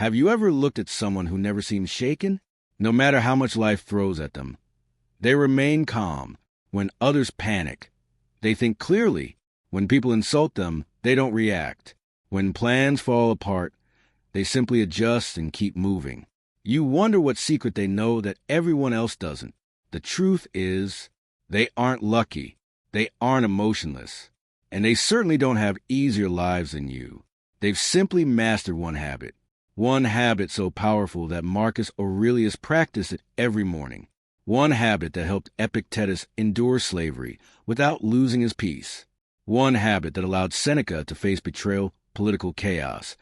Have you ever looked at someone who never seems shaken? No matter how much life throws at them, they remain calm when others panic. They think clearly. When people insult them, they don't react. When plans fall apart, they simply adjust and keep moving. You wonder what secret they know that everyone else doesn't. The truth is, they aren't lucky. They aren't emotionless. And they certainly don't have easier lives than you. They've simply mastered one habit so powerful that Marcus Aurelius practiced it every morning. One habit that helped Epictetus endure slavery without losing his peace. One habit that allowed Seneca to face betrayal, political chaos,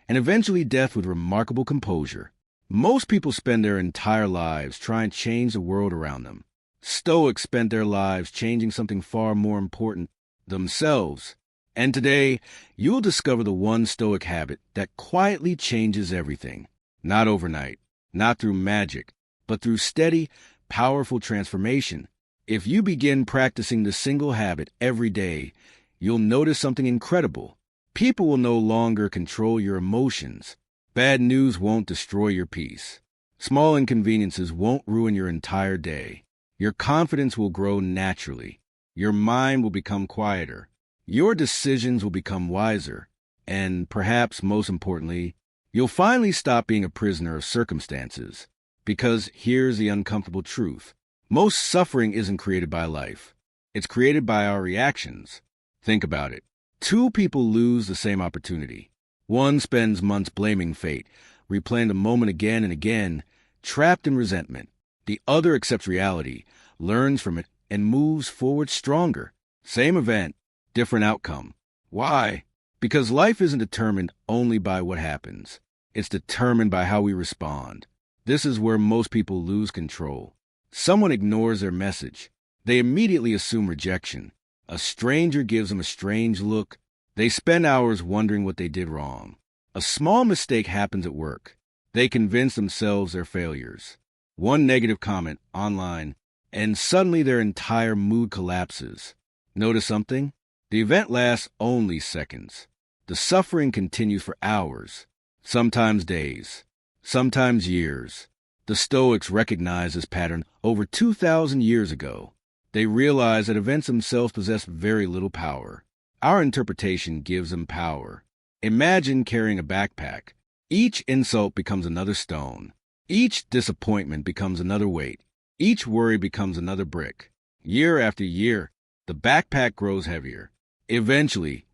and eventually death with remarkable composure. Most people spend their entire lives trying to change the world around them. Stoics spent their lives changing something far more important, themselves. And today, you'll discover the one Stoic habit that quietly changes everything. Not overnight, not through magic, but through steady, powerful transformation. If you begin practicing this single habit every day, you'll notice something incredible. People will no longer control your emotions. Bad news won't destroy your peace. Small inconveniences won't ruin your entire day. Your confidence will grow naturally. Your mind will become quieter. Your decisions will become wiser. And perhaps most importantly, you'll finally stop being a prisoner of circumstances. Because here's the uncomfortable truth. Most suffering isn't created by life. It's created by our reactions. Think about it. Two people lose the same opportunity. One spends months blaming fate, replaying the moment again and again, trapped in resentment. The other accepts reality, learns from it, and moves forward stronger. Same event, different outcome. Why? Because life isn't determined only by what happens. It's determined by how we respond. This is where most people lose control. Someone ignores their message. They immediately assume rejection. A stranger gives them a strange look. They spend hours wondering what they did wrong. A small mistake happens at work. They convince themselves they're failures. One negative comment online, and suddenly their entire mood collapses. Notice something? The event lasts only seconds. The suffering continues for hours, sometimes days, sometimes years. The Stoics recognized this pattern over 2,000 years ago. They realized that events themselves possess very little power. Our interpretation gives them power. Imagine carrying a backpack. Each insult becomes another stone. Each disappointment becomes another weight. Each worry becomes another brick. Year after year, the backpack grows heavier. Eventually,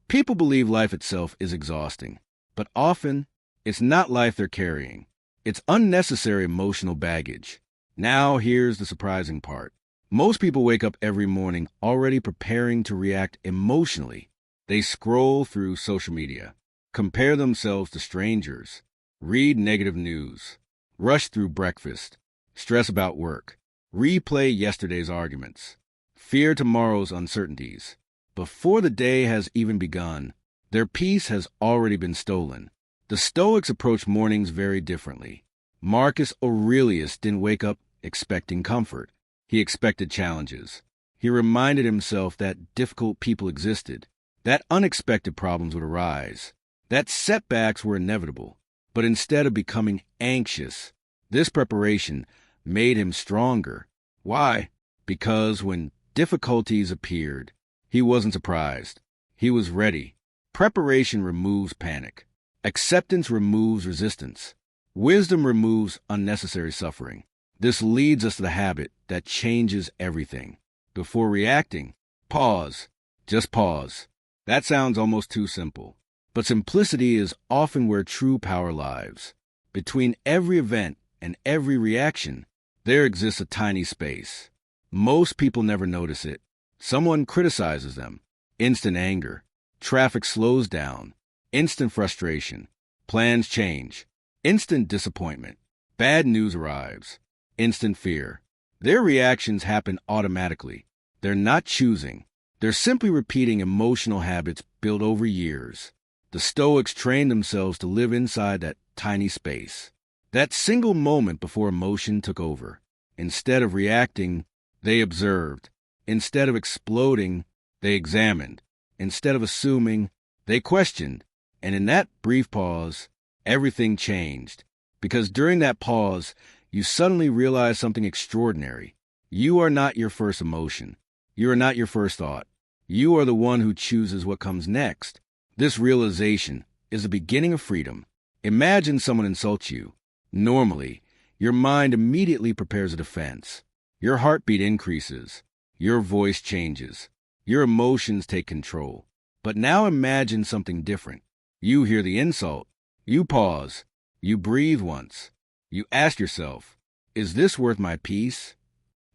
people believe life itself is exhausting. But often, it's not life they're carrying. It's unnecessary emotional baggage. Now here's the surprising part. Most people wake up every morning already preparing to react emotionally. They scroll through social media, compare themselves to strangers, read negative news, rush through breakfast, stress about work, replay yesterday's arguments, fear tomorrow's uncertainties. Before the day has even begun, their peace has already been stolen. The Stoics approach mornings very differently. Marcus Aurelius didn't wake up expecting comfort. He expected challenges. He reminded himself that difficult people existed, that unexpected problems would arise, that setbacks were inevitable. But instead of becoming anxious, this preparation made him stronger. Why? Because when difficulties appeared, he wasn't surprised. He was ready. Preparation removes panic. Acceptance removes resistance. Wisdom removes unnecessary suffering. This leads us to the habit that changes everything. Before reacting, pause. Just pause. That sounds almost too simple. But simplicity is often where true power lies. Between every event and every reaction, there exists a tiny space. Most people never notice it. Someone criticizes them. Instant anger. Traffic slows down. Instant frustration. Plans change. Instant disappointment. Bad news arrives. Instant fear. Their reactions happen automatically. They're not choosing. They're simply repeating emotional habits built over years. The Stoics trained themselves to live inside that tiny space. That single moment before emotion took over. Instead of reacting, they observed. Instead of exploding, they examined. Instead of assuming, they questioned. And in that brief pause, everything changed. Because during that pause, you suddenly realize something extraordinary. You are not your first emotion. You are not your first thought. You are the one who chooses what comes next. This realization is the beginning of freedom. Imagine someone insults you. Normally, your mind immediately prepares a defense. Your heartbeat increases. Your voice changes. Your emotions take control. But now imagine something different. You hear the insult. You pause. You breathe once. You ask yourself, is this worth my peace?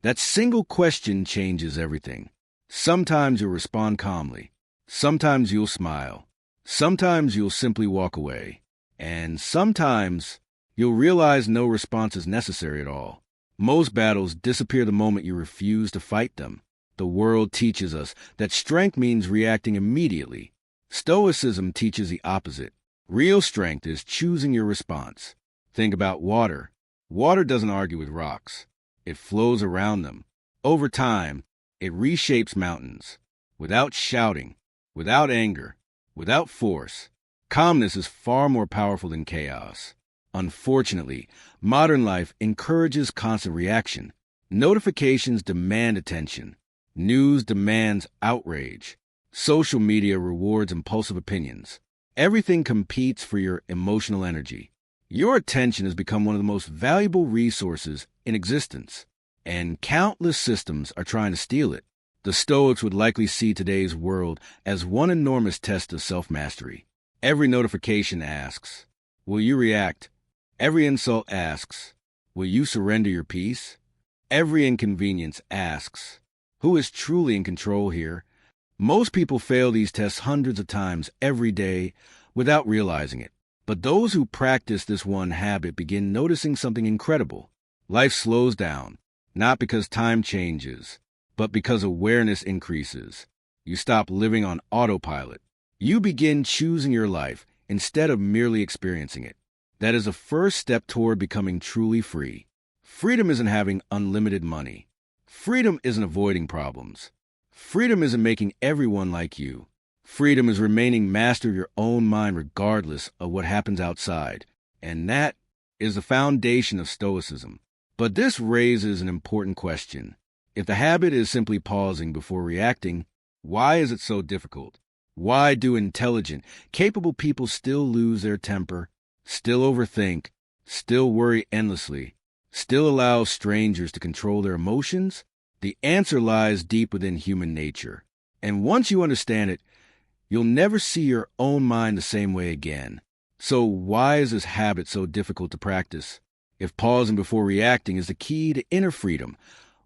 That single question changes everything. Sometimes you'll respond calmly. Sometimes you'll smile. Sometimes you'll simply walk away. And sometimes you'll realize no response is necessary at all. Most battles disappear the moment you refuse to fight them. The world teaches us that strength means reacting immediately. Stoicism teaches the opposite. Real strength is choosing your response. Think about water. Water doesn't argue with rocks. It flows around them. Over time, it reshapes mountains. Without shouting, without anger, without force. Calmness is far more powerful than chaos. Unfortunately, modern life encourages constant reaction. Notifications demand attention. News demands outrage. Social media rewards impulsive opinions. Everything competes for your emotional energy. Your attention has become one of the most valuable resources in existence, and countless systems are trying to steal it. The Stoics would likely see today's world as one enormous test of self-mastery. Every notification asks, will you react? Every insult asks, will you surrender your peace? Every inconvenience asks, who is truly in control here? Most people fail these tests hundreds of times every day without realizing it. But those who practice this one habit begin noticing something incredible. Life slows down, not because time changes, but because awareness increases. You stop living on autopilot. You begin choosing your life instead of merely experiencing it. That is the first step toward becoming truly free. Freedom isn't having unlimited money. Freedom isn't avoiding problems. Freedom isn't making everyone like you. Freedom is remaining master of your own mind regardless of what happens outside. And that is the foundation of Stoicism. But this raises an important question. If the habit is simply pausing before reacting, why is it so difficult? Why do intelligent, capable people still lose their temper, still overthink, still worry endlessly, still allow strangers to control their emotions? The answer lies deep within human nature. And once you understand it, you'll never see your own mind the same way again. So why is this habit so difficult to practice? If pausing before reacting is the key to inner freedom,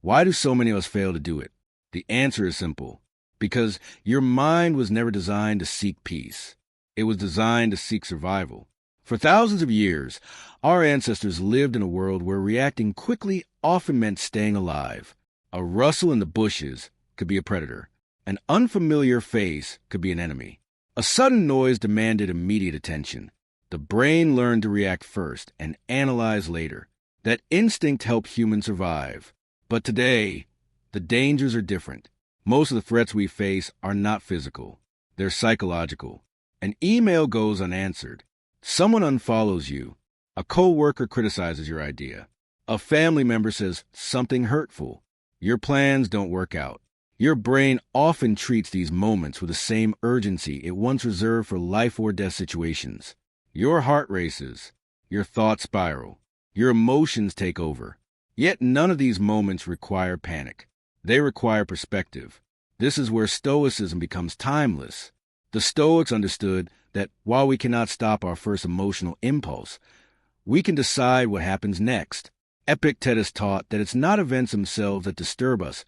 why do so many of us fail to do it? The answer is simple. Because your mind was never designed to seek peace. It was designed to seek survival. For thousands of years, our ancestors lived in a world where reacting quickly often meant staying alive. A rustle in the bushes could be a predator. An unfamiliar face could be an enemy. A sudden noise demanded immediate attention. The brain learned to react first and analyze later. That instinct helped humans survive. But today, the dangers are different. Most of the threats we face are not physical. They're psychological. An email goes unanswered. Someone unfollows you. A coworker criticizes your idea. A family member says something hurtful. Your plans don't work out. Your brain often treats these moments with the same urgency it once reserved for life or death situations. Your heart races. Your thoughts spiral. Your emotions take over. Yet none of these moments require panic. They require perspective. This is where Stoicism becomes timeless. The Stoics understood that while we cannot stop our first emotional impulse, we can decide what happens next. Epictetus taught that it's not events themselves that disturb us,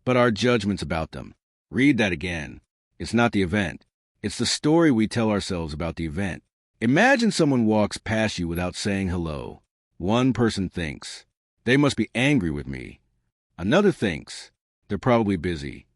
but our judgments about them. Read that again. It's not the event. It's the story we tell ourselves about the event. Imagine someone walks past you without saying hello. One person thinks, they must be angry with me. Another thinks, they're probably busy.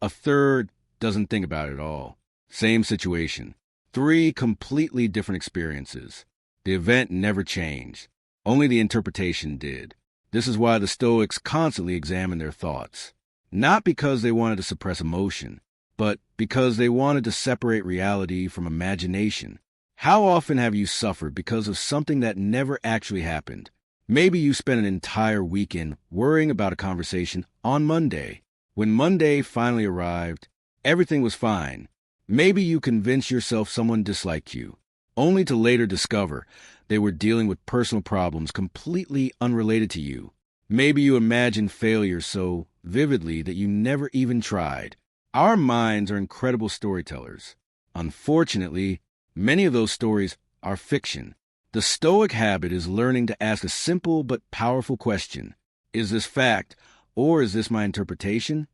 A third doesn't think about it at all. Same situation. 3 completely different experiences. The event never changed. Only the interpretation did. This is why the Stoics constantly examined their thoughts. Not because they wanted to suppress emotion, but because they wanted to separate reality from imagination. How often have you suffered because of something that never actually happened? Maybe you spent an entire weekend worrying about a conversation on Monday. When Monday finally arrived, everything was fine. Maybe you convinced yourself someone disliked you, only to later discover they were dealing with personal problems completely unrelated to you. Maybe you imagined failure so vividly that you never even tried. Our minds are incredible storytellers. Unfortunately, many of those stories are fiction. The Stoic habit is learning to ask a simple but powerful question. Is this fact, or is this my interpretation?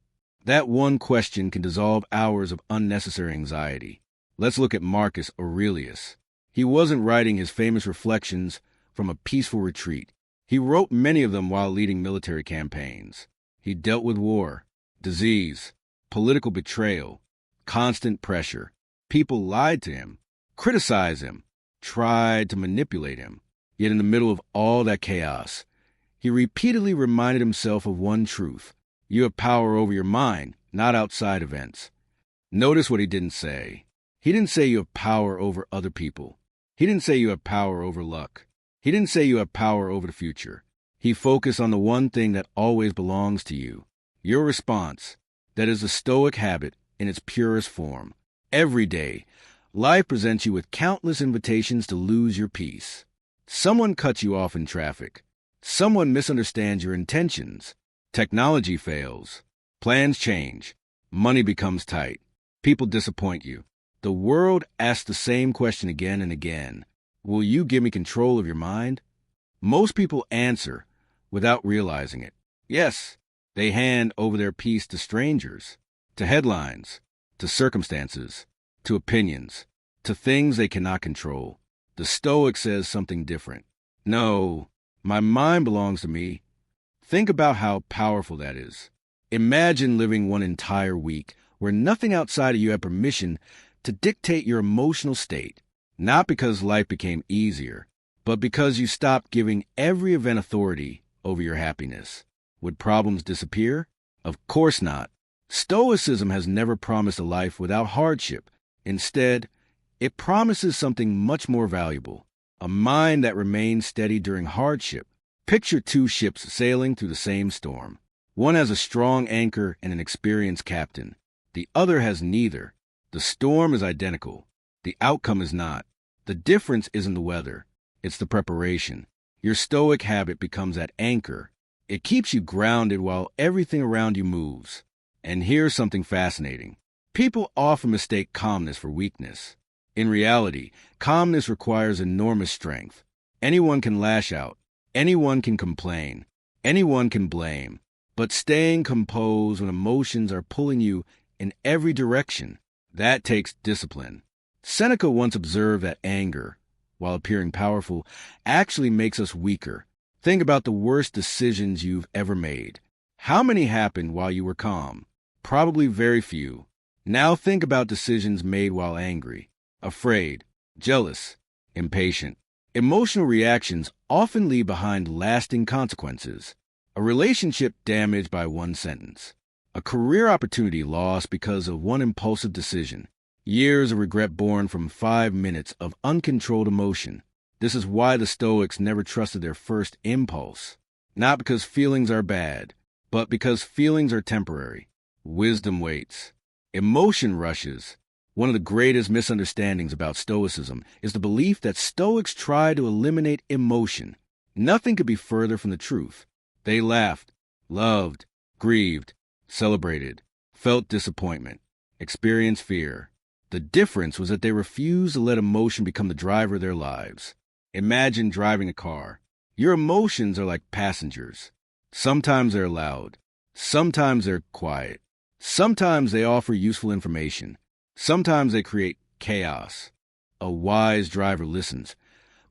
That one question can dissolve hours of unnecessary anxiety. Let's look at Marcus Aurelius. He wasn't writing his famous reflections from a peaceful retreat. He wrote many of them while leading military campaigns. He dealt with war, disease, political betrayal, constant pressure. People lied to him, criticized him, tried to manipulate him. Yet in the middle of all that chaos, he repeatedly reminded himself of one truth. You have power over your mind, not outside events. Notice what he didn't say. He didn't say you have power over other people. He didn't say you have power over luck. He didn't say you have power over the future. He focused on the one thing that always belongs to you, your response. That is the Stoic habit in its purest form. Every day, life presents you with countless invitations to lose your peace. Someone cuts you off in traffic. Someone misunderstands your intentions. Technology fails. Plans change. Money becomes tight. People disappoint you. The world asks the same question again and again. Will you give me control of your mind? Most people answer without realizing it. Yes, they hand over their peace to strangers, to headlines, to circumstances, to opinions, to things they cannot control. The Stoic says something different. No, my mind belongs to me. Think about how powerful that is. Imagine living one entire week where nothing outside of you had permission to dictate your emotional state, not because life became easier, but because you stopped giving every event authority over your happiness. Would problems disappear? Of course not. Stoicism has never promised a life without hardship. Instead, it promises something much more valuable, a mind that remains steady during hardship. Picture two ships sailing through the same storm. One has a strong anchor and an experienced captain. The other has neither. The storm is identical. The outcome is not. The difference isn't the weather. It's the preparation. Your Stoic habit becomes that anchor. It keeps you grounded while everything around you moves. And here's something fascinating. People often mistake calmness for weakness. In reality, calmness requires enormous strength. Anyone can lash out. Anyone can complain. Anyone can blame. But staying composed when emotions are pulling you in every direction, that takes discipline. Seneca once observed that anger, while appearing powerful, actually makes us weaker. Think about the worst decisions you've ever made. How many happened while you were calm? Probably very few. Now think about decisions made while angry, afraid, jealous, impatient. Emotional reactions often leave behind lasting consequences. A relationship damaged by one sentence. A career opportunity lost because of one impulsive decision. Years of regret born from 5 minutes of uncontrolled emotion. This is why the Stoics never trusted their first impulse. Not because feelings are bad, but because feelings are temporary. Wisdom waits. Emotion rushes. One of the greatest misunderstandings about Stoicism is the belief that Stoics try to eliminate emotion. Nothing could be further from the truth. They laughed, loved, grieved, celebrated, felt disappointment, experienced fear. The difference was that they refused to let emotion become the driver of their lives. Imagine driving a car. Your emotions are like passengers. Sometimes they're loud. Sometimes they're quiet. Sometimes they offer useful information. Sometimes they create chaos. A wise driver listens,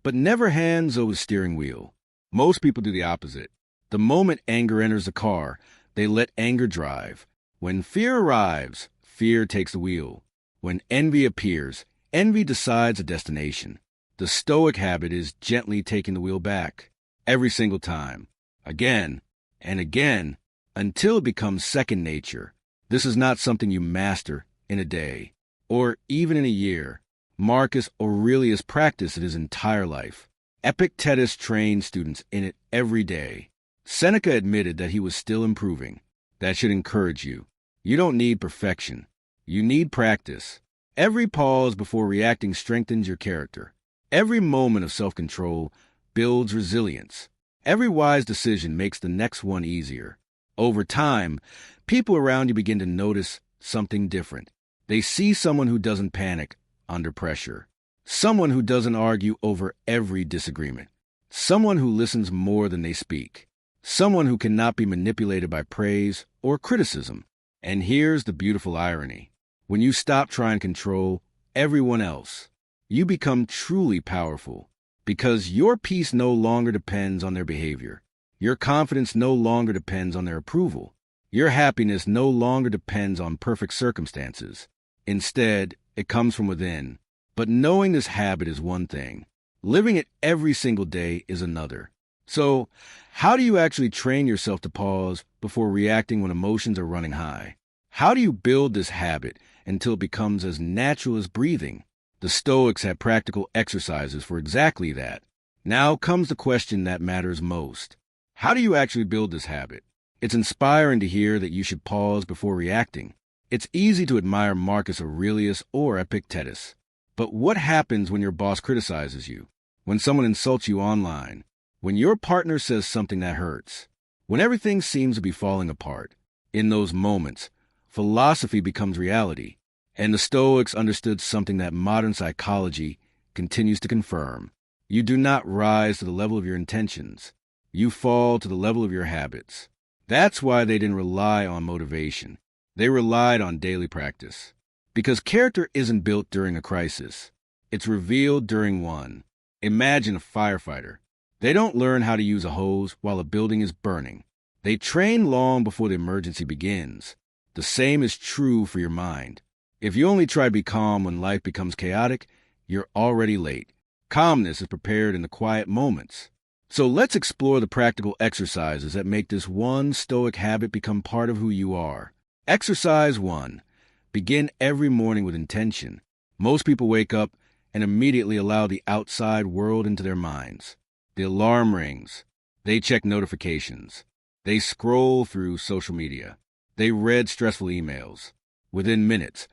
but never hands over the steering wheel. Most people do the opposite. The moment anger enters the car, they let anger drive. When fear arrives, fear takes the wheel. When envy appears, envy decides the destination. The Stoic habit is gently taking the wheel back, every single time, again and again, until it becomes second nature. This is not something you master in a day, or even in a year. Marcus Aurelius practiced it his entire life. Epictetus trained students in it every day. Seneca admitted that he was still improving. That should encourage you. You don't need perfection. You need practice. Every pause before reacting strengthens your character. Every moment of self-control builds resilience. Every wise decision makes the next one easier. Over time, people around you begin to notice something different. They see someone who doesn't panic under pressure. Someone who doesn't argue over every disagreement. Someone who listens more than they speak. Someone who cannot be manipulated by praise or criticism. And here's the beautiful irony. When you stop trying to control everyone else, you become truly powerful because your peace no longer depends on their behavior. Your confidence no longer depends on their approval. Your happiness no longer depends on perfect circumstances. Instead, it comes from within. But knowing this habit is one thing. Living it every single day is another. So, how do you actually train yourself to pause before reacting when emotions are running high? How do you build this habit until it becomes as natural as breathing? The Stoics had practical exercises for exactly that. Now comes the question that matters most. How do you actually build this habit? It's inspiring to hear that you should pause before reacting. It's easy to admire Marcus Aurelius or Epictetus. But what happens when your boss criticizes you? When someone insults you online? When your partner says something that hurts? When everything seems to be falling apart? In those moments, philosophy becomes reality. And the Stoics understood something that modern psychology continues to confirm. You do not rise to the level of your intentions. You fall to the level of your habits. That's why they didn't rely on motivation. They relied on daily practice. Because character isn't built during a crisis. It's revealed during one. Imagine a firefighter. They don't learn how to use a hose while a building is burning. They train long before the emergency begins. The same is true for your mind. If you only try to be calm when life becomes chaotic, you're already late. Calmness is prepared in the quiet moments. So let's explore the practical exercises that make this one Stoic habit become part of who you are. Exercise 1. Begin every morning with intention. Most people wake up and immediately allow the outside world into their minds. The alarm rings. They check notifications. They scroll through social media. They read stressful emails. Within minutes,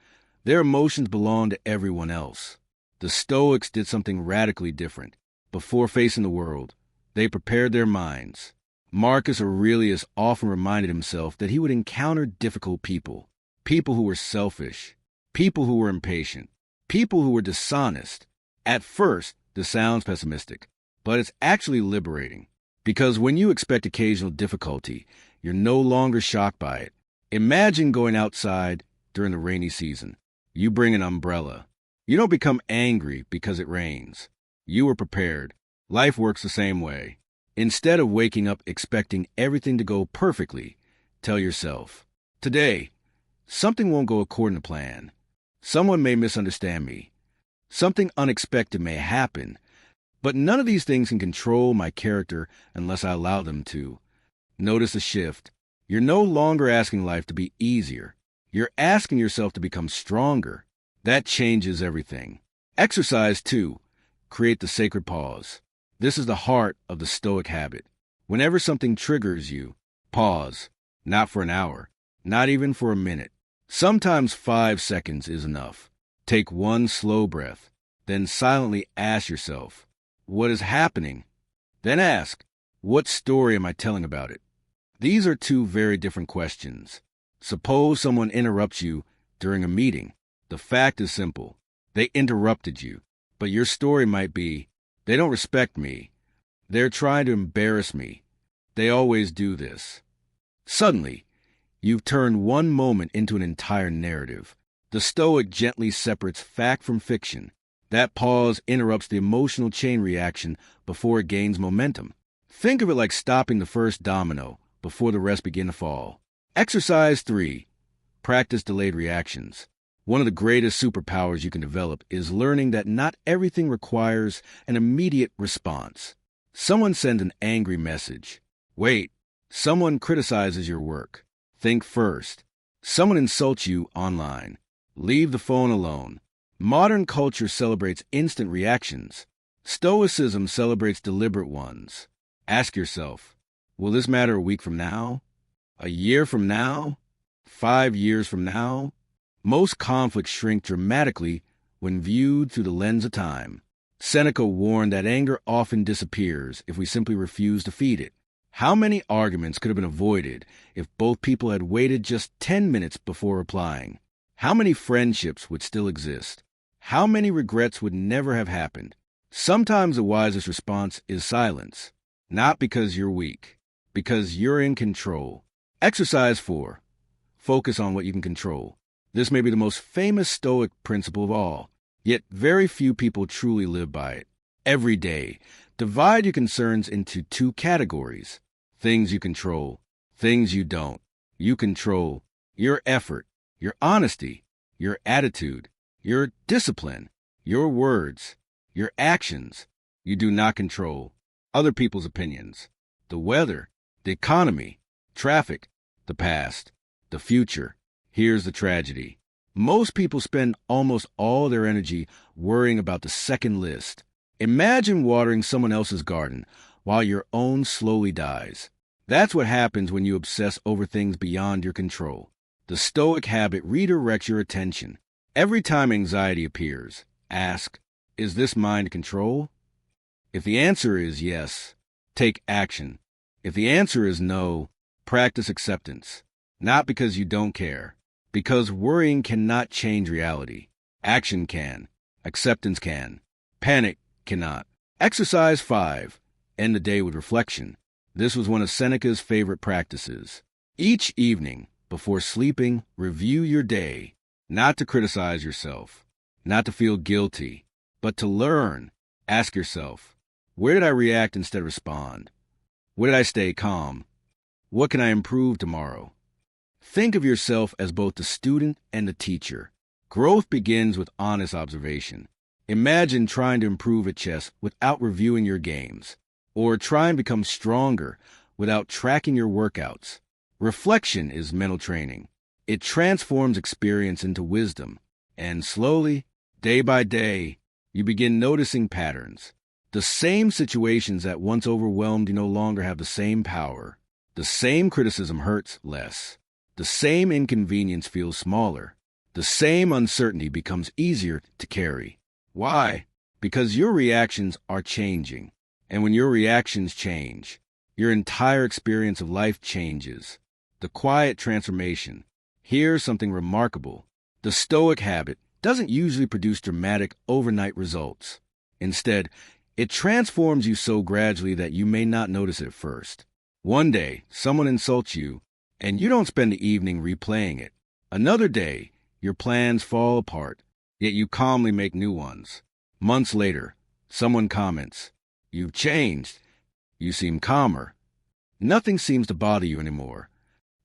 their emotions belong to everyone else. The Stoics did something radically different. Before facing the world, they prepared their minds. Marcus Aurelius often reminded himself that he would encounter difficult people. People who were selfish. People who were impatient. People who were dishonest. At first, this sounds pessimistic, but it's actually liberating. Because when you expect occasional difficulty, you're no longer shocked by it. Imagine going outside during the rainy season. You bring an umbrella. You don't become angry because it rains. You were prepared. Life works the same way. Instead of waking up expecting everything to go perfectly, tell yourself, today, something won't go according to plan. Someone may misunderstand me. Something unexpected may happen. But none of these things can control my character unless I allow them to. Notice a shift. You're no longer asking life to be easier. You're asking yourself to become stronger. That changes everything. Exercise 2. Create the sacred pause. This is the heart of the Stoic habit. Whenever something triggers you, pause. Not for an hour. Not even for a minute. Sometimes 5 seconds is enough. Take one slow breath. Then silently ask yourself, what is happening? Then ask, what story am I telling about it? These are two very different questions. Suppose someone interrupts you during a meeting. The fact is simple. They interrupted you. But your story might be, they don't respect me. They're trying to embarrass me. They always do this. Suddenly, you've turned one moment into an entire narrative. The Stoic gently separates fact from fiction. That pause interrupts the emotional chain reaction before it gains momentum. Think of it like stopping the first domino before the rest begin to fall. Exercise 3. Practice delayed reactions. One of the greatest superpowers you can develop is learning that not everything requires an immediate response. Someone sends an angry message. Wait. Someone criticizes your work. Think first. Someone insults you online. Leave the phone alone. Modern culture celebrates instant reactions. Stoicism celebrates deliberate ones. Ask yourself, will this matter a week from now? A year from now? 5 years from now? Most conflicts shrink dramatically when viewed through the lens of time. Seneca warned that anger often disappears if we simply refuse to feed it. How many arguments could have been avoided if both people had waited just 10 minutes before replying? How many friendships would still exist? How many regrets would never have happened? Sometimes the wisest response is silence. Not because you're weak, because you're in control. Exercise 4. Focus on what you can control. This may be the most famous Stoic principle of all, yet very few people truly live by it. Every day, divide your concerns into 2 categories. Things you control, things you don't. You control your effort, your honesty, your attitude, your discipline, your words, your actions. You do not control other people's opinions, the weather, the economy, traffic, the past, the future. Here's the tragedy. Most people spend almost all their energy worrying about the second list. Imagine watering someone else's garden while your own slowly dies. That's what happens when you obsess over things beyond your control. The Stoic habit redirects your attention. Every time anxiety appears, ask, is this mind control? If the answer is yes, take action. If the answer is no, practice acceptance. Not because you don't care, because worrying cannot change reality. Action can. Acceptance can. Panic cannot. Exercise 5. End the day with reflection. This was one of Seneca's favorite practices. Each evening, before sleeping, review your day, not to criticize yourself, not to feel guilty, but to learn. Ask yourself, where did I react instead of respond? Where did I stay calm? What can I improve tomorrow? Think of yourself as both the student and the teacher. Growth begins with honest observation. Imagine trying to improve at chess without reviewing your games, or try and become stronger without tracking your workouts. Reflection is mental training. It transforms experience into wisdom, and slowly, day by day, you begin noticing patterns. The same situations that once overwhelmed you no longer have the same power. The same criticism hurts less. The same inconvenience feels smaller. The same uncertainty becomes easier to carry. Why? Because your reactions are changing. And when your reactions change, your entire experience of life changes. The quiet transformation. Here's something remarkable. The Stoic habit doesn't usually produce dramatic overnight results. Instead, it transforms you so gradually that you may not notice it at first. One day, someone insults you, and you don't spend the evening replaying it. Another day, your plans fall apart, yet you calmly make new ones. Months later, someone comments, "You've changed. You seem calmer." Nothing seems to bother you anymore.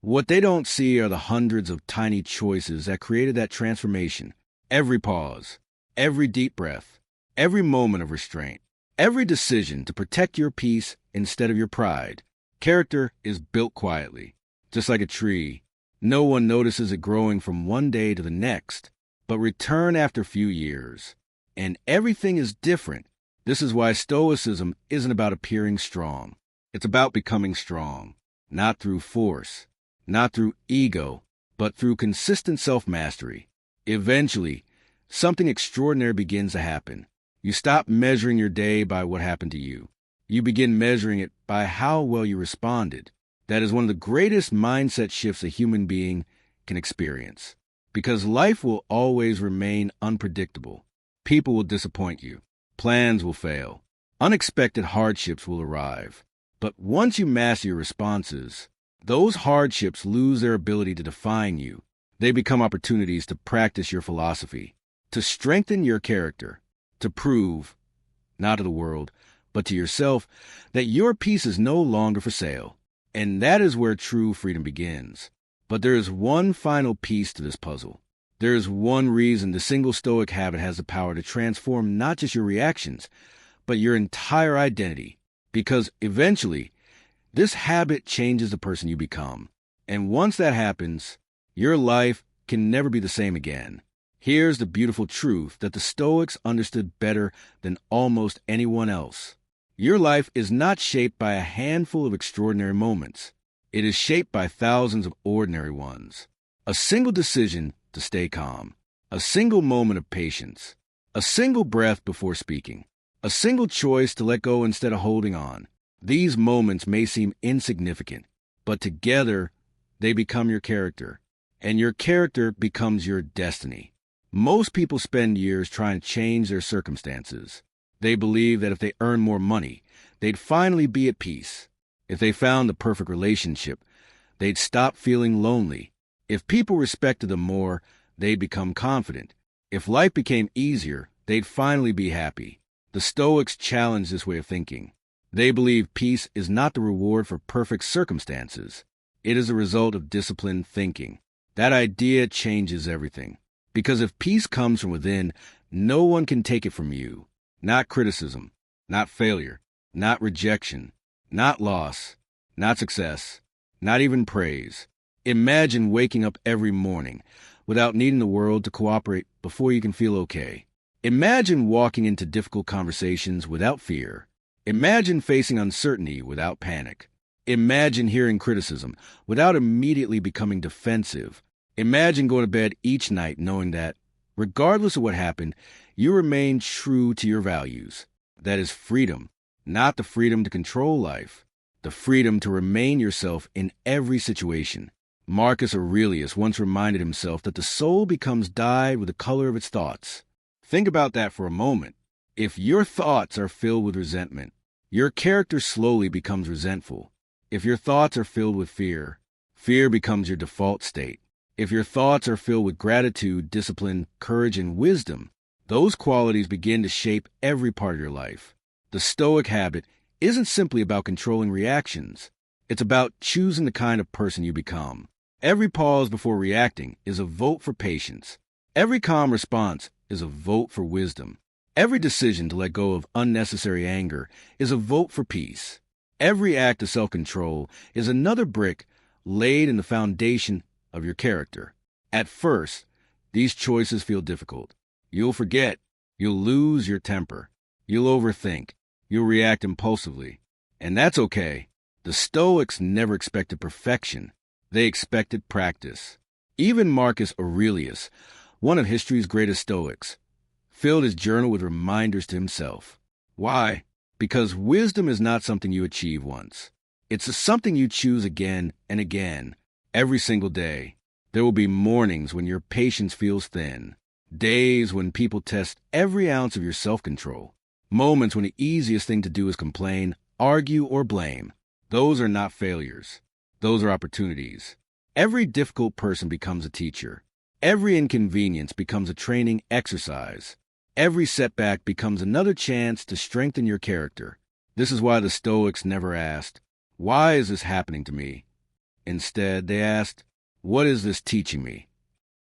What they don't see are the hundreds of tiny choices that created that transformation. Every pause, every deep breath, every moment of restraint, every decision to protect your peace instead of your pride. Character is built quietly, just like a tree. No one notices it growing from one day to the next, but return after a few years. And everything is different. This is why Stoicism isn't about appearing strong. It's about becoming strong, not through force, not through ego, but through consistent self-mastery. Eventually, something extraordinary begins to happen. You stop measuring your day by what happened to you. You begin measuring it by how well you responded. That is one of the greatest mindset shifts a human being can experience. Because life will always remain unpredictable. People will disappoint you. Plans will fail. Unexpected hardships will arrive. But once you master your responses, those hardships lose their ability to define you. They become opportunities to practice your philosophy, to strengthen your character, to prove, not to the world, but to yourself, that your peace is no longer for sale. And that is where true freedom begins. But there is one final piece to this puzzle. There is one reason the single Stoic habit has the power to transform not just your reactions, but your entire identity. Because eventually, this habit changes the person you become. And once that happens, your life can never be the same again. Here's the beautiful truth that the Stoics understood better than almost anyone else. Your life is not shaped by a handful of extraordinary moments. It is shaped by thousands of ordinary ones. A single decision to stay calm, a single moment of patience, a single breath before speaking, a single choice to let go instead of holding on. These moments may seem insignificant, but together they become your character, and your character becomes your destiny. Most people spend years trying to change their circumstances. They believe that if they earn more money, they'd finally be at peace. If they found the perfect relationship, they'd stop feeling lonely. If people respected them more, they'd become confident. If life became easier, they'd finally be happy. The Stoics challenge this way of thinking. They believe peace is not the reward for perfect circumstances. It is a result of disciplined thinking. That idea changes everything. Because if peace comes from within, no one can take it from you. Not criticism, not failure, not rejection, not loss, not success, not even praise. Imagine waking up every morning without needing the world to cooperate before you can feel okay. Imagine walking into difficult conversations without fear. Imagine facing uncertainty without panic. Imagine hearing criticism without immediately becoming defensive. Imagine going to bed each night knowing that, regardless of what happened, you remain true to your values. That is freedom, not the freedom to control life, the freedom to remain yourself in every situation. Marcus Aurelius once reminded himself that the soul becomes dyed with the color of its thoughts. Think about that for a moment. If your thoughts are filled with resentment, your character slowly becomes resentful. If your thoughts are filled with fear, fear becomes your default state. If your thoughts are filled with gratitude, discipline, courage, and wisdom, those qualities begin to shape every part of your life. The Stoic habit isn't simply about controlling reactions. It's about choosing the kind of person you become. Every pause before reacting is a vote for patience. Every calm response is a vote for wisdom. Every decision to let go of unnecessary anger is a vote for peace. Every act of self-control is another brick laid in the foundation of your character. At first, these choices feel difficult. You'll forget. You'll lose your temper. You'll overthink. You'll react impulsively. And that's okay. The Stoics never expected perfection. They expected practice. Even Marcus Aurelius, one of history's greatest Stoics, filled his journal with reminders to himself. Why? Because wisdom is not something you achieve once. It's something you choose again and again. Every single day. There will be mornings when your patience feels thin, days when people test every ounce of your self-control, moments when the easiest thing to do is complain, argue, or blame. Those are not failures. Those are opportunities. Every difficult person becomes a teacher. Every inconvenience becomes a training exercise. Every setback becomes another chance to strengthen your character. This is why the Stoics never asked, "Why is this happening to me?" Instead, they asked, "What is this teaching me?"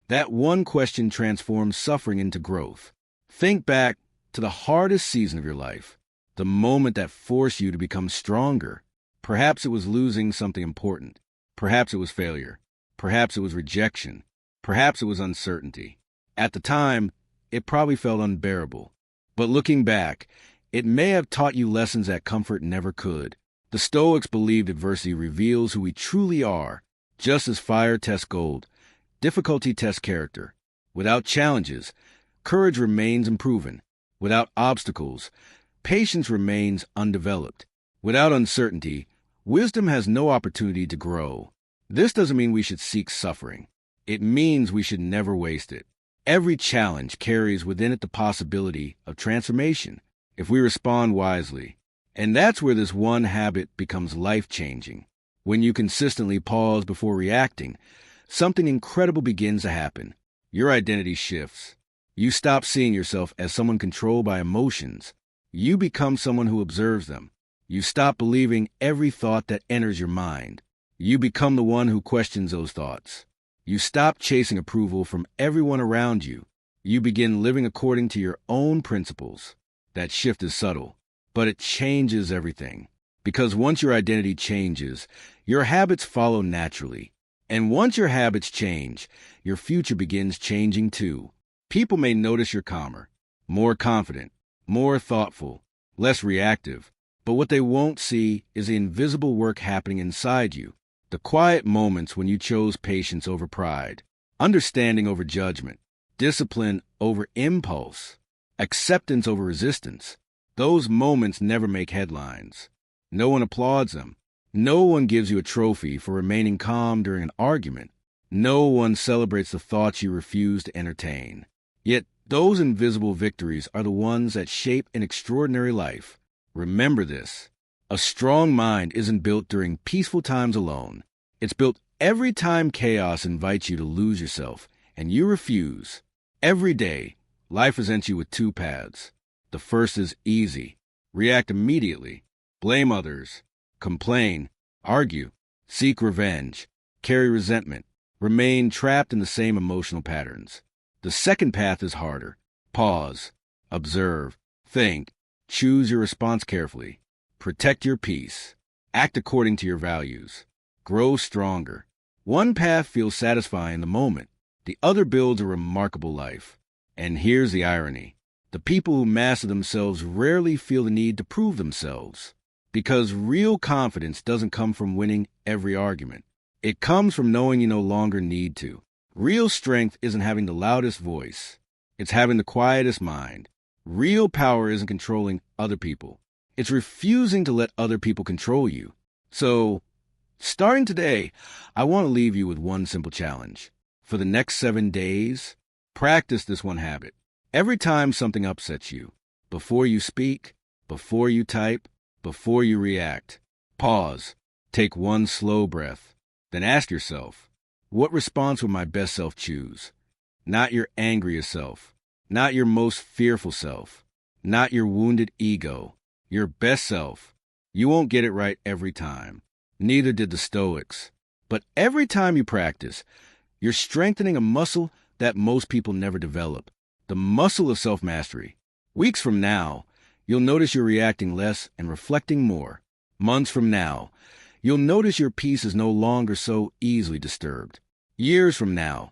That one question transforms suffering into growth. Think back to the hardest season of your life, the moment that forced you to become stronger. Perhaps it was losing something important. Perhaps it was failure. Perhaps it was rejection. Perhaps it was uncertainty. At the time, it probably felt unbearable. But looking back, it may have taught you lessons that comfort never could. The Stoics believed adversity reveals who we truly are. Just as fire tests gold, difficulty tests character. Without challenges, courage remains unproven. Without obstacles, patience remains undeveloped. Without uncertainty, wisdom has no opportunity to grow. This doesn't mean we should seek suffering. It means we should never waste it. Every challenge carries within it the possibility of transformation if we respond wisely. And that's where this one habit becomes life-changing. When you consistently pause before reacting, something incredible begins to happen. Your identity shifts. You stop seeing yourself as someone controlled by emotions. You become someone who observes them. You stop believing every thought that enters your mind. You become the one who questions those thoughts. You stop chasing approval from everyone around you. You begin living according to your own principles. That shift is subtle, but it changes everything. Because once your identity changes, your habits follow naturally. And once your habits change, your future begins changing too. People may notice you're calmer, more confident, more thoughtful, less reactive, but what they won't see is the invisible work happening inside you, the quiet moments when you chose patience over pride, understanding over judgment, discipline over impulse, acceptance over resistance. Those moments never make headlines. No one applauds them. No one gives you a trophy for remaining calm during an argument. No one celebrates the thoughts you refuse to entertain. Yet those invisible victories are the ones that shape an extraordinary life. Remember this. A strong mind isn't built during peaceful times alone. It's built every time chaos invites you to lose yourself, and you refuse. Every day, life presents you with two paths. The first is easy. React immediately. Blame others. Complain. Argue. Seek revenge. Carry resentment. Remain trapped in the same emotional patterns. The second path is harder. Pause. Observe. Think. Choose your response carefully. Protect your peace. Act according to your values. Grow stronger. One path feels satisfying in the moment. The other builds a remarkable life. And here's the irony. The people who master themselves rarely feel the need to prove themselves. Because real confidence doesn't come from winning every argument. It comes from knowing you no longer need to. Real strength isn't having the loudest voice. It's having the quietest mind. Real power isn't controlling other people. It's refusing to let other people control you. So, starting today, I want to leave you with one simple challenge. For the next 7 days, practice this one habit. Every time something upsets you, before you speak, before you type, before you react, pause, take one slow breath, then ask yourself, what response would my best self choose? Not your angriest self, not your most fearful self, not your wounded ego, your best self. You won't get it right every time. Neither did the Stoics. But every time you practice, you're strengthening a muscle that most people never develop, the muscle of self-mastery. Weeks from now, you'll notice you're reacting less and reflecting more. Months from now, you'll notice your peace is no longer so easily disturbed. Years from now,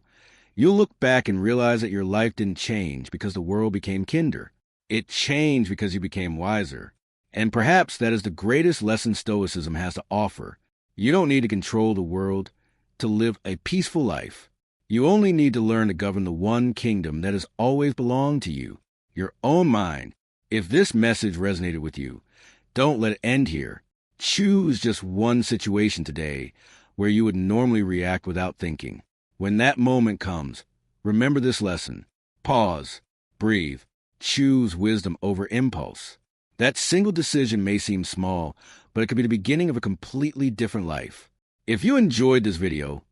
you'll look back and realize that your life didn't change because the world became kinder. It changed because you became wiser. And perhaps that is the greatest lesson Stoicism has to offer. You don't need to control the world to live a peaceful life. You only need to learn to govern the one kingdom that has always belonged to you, your own mind. If this message resonated with you, don't let it end here. Choose just one situation today where you would normally react without thinking. When that moment comes, remember this lesson. Pause, breathe, choose wisdom over impulse. That single decision may seem small, but it could be the beginning of a completely different life. If you enjoyed this video,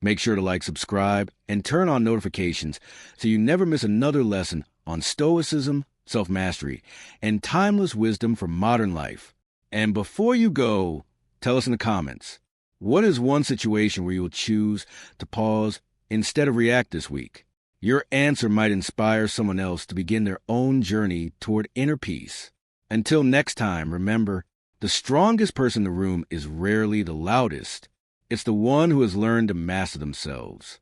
make sure to like, subscribe, and turn on notifications so you never miss another lesson on Stoicism, self-mastery, and timeless wisdom for modern life. And before you go, tell us in the comments, what is one situation where you will choose to pause instead of react this week? Your answer might inspire someone else to begin their own journey toward inner peace. Until next time, remember, the strongest person in the room is rarely the loudest. It's the one who has learned to master themselves.